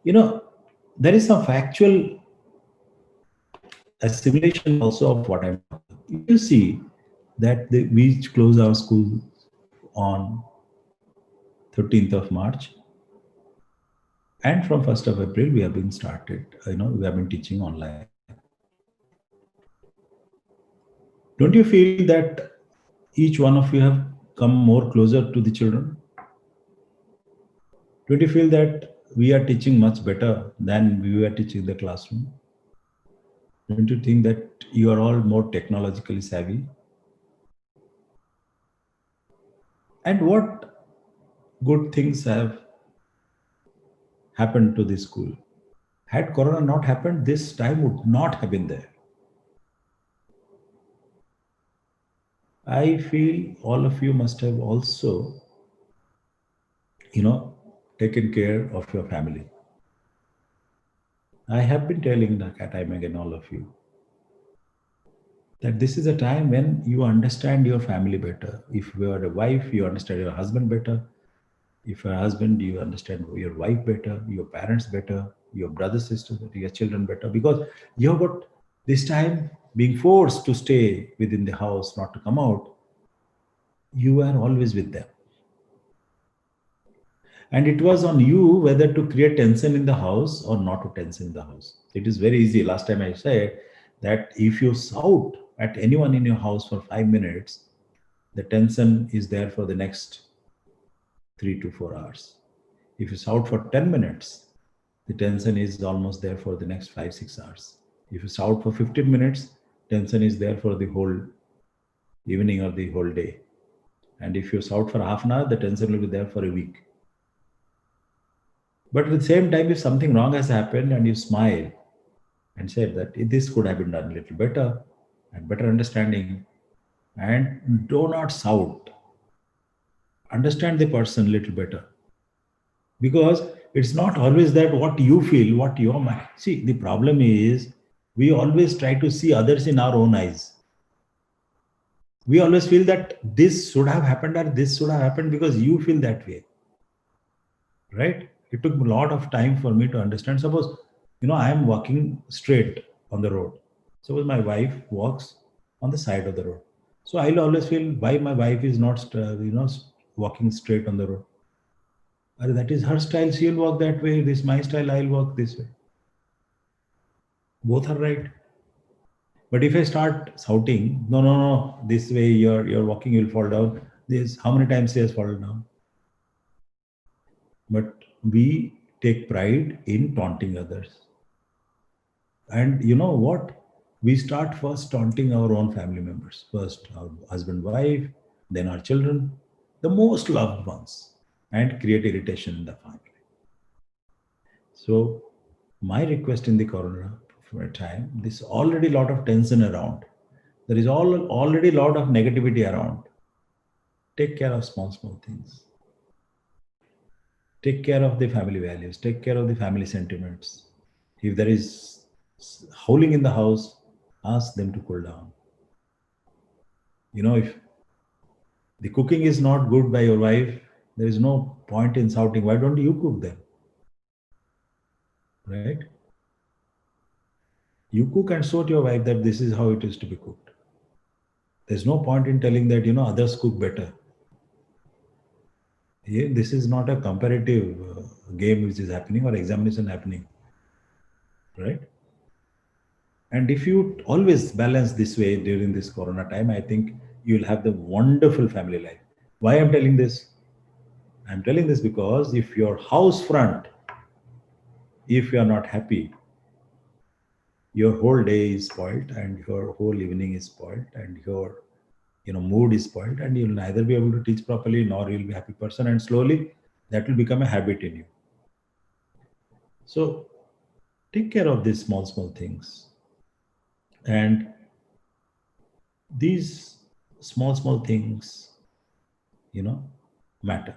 You know, there is some factual assimilation also of what I'm talking. If you see that we close our school on 13th of March, and from 1st of April we have been started. We have been teaching online. Don't you feel that each one of you have come more closer to the children? Don't you feel that we are teaching much better than we were teaching in the classroom? Don't you think that you are all more technologically savvy? And what good things have happened to this school? Had Corona not happened, this time would not have been there. I feel all of you must have also, you know, taken care of your family. I have been telling time again, all of you, that this is a time when you understand your family better. If you are a wife, you understand your husband better. If you're a husband, you understand your wife better, your parents better, your brothers, sisters, your children better, because you have got this time being forced to stay within the house, not to come out. You are always with them. And it was on you whether to create tension in the house or not to tension in the house. It is very easy. Last time I said that if you shout at anyone in your house for 5 minutes, the tension is there for the next 3 to 4 hours. If you shout for 10 minutes, the tension is almost there for the next 5, 6 hours. If you shout for 15 minutes, tension is there for the whole evening or the whole day. And if you shout for half an hour, the tension will be there for a week. But at the same time, if something wrong has happened and you smile and say that this could have been done a little better and better understanding, and do not shout, understand the person a little better, because it's not always that what you feel, what your mind. See, the problem is we always try to see others in our own eyes. We always feel that this should have happened or this should have happened because you feel that way, right? It took a lot of time for me to understand. Suppose, I am walking straight on the road. Suppose my wife walks on the side of the road. So I'll always feel why my wife is not, walking straight on the road. That is her style. She'll walk that way. This is my style. I'll walk this way. Both are right. But if I start shouting, no, no, no, this way you're walking, you'll fall down. This how many times she has fallen down? But we take pride in taunting others. And you know what? We start first taunting our own family members. First our husband, wife, then our children, the most loved ones, and create irritation in the family. So my request in the corona for a time, there's already a lot of tension around. There is already a lot of negativity around. Take care of small, small things. Take care of the family values. Take care of the family sentiments. If there is howling in the house, ask them to cool down. If the cooking is not good by your wife, there is no point in shouting. Why don't you cook them? Right? You cook and show to your wife that this is how it is to be cooked. There's no point in telling that, others cook better. Yeah, this is not a comparative game which is happening or examination happening. Right? And if you always balance this way during this corona time, I think you'll have the wonderful family life. Why I'm telling this? I'm telling this because if your house front, if you are not happy, your whole day is spoiled and your whole evening is spoiled and your mood is spoiled, and you'll neither be able to teach properly nor you'll be a happy person, and slowly that will become a habit in you. So take care of these small small things, and these small small things, you know matter.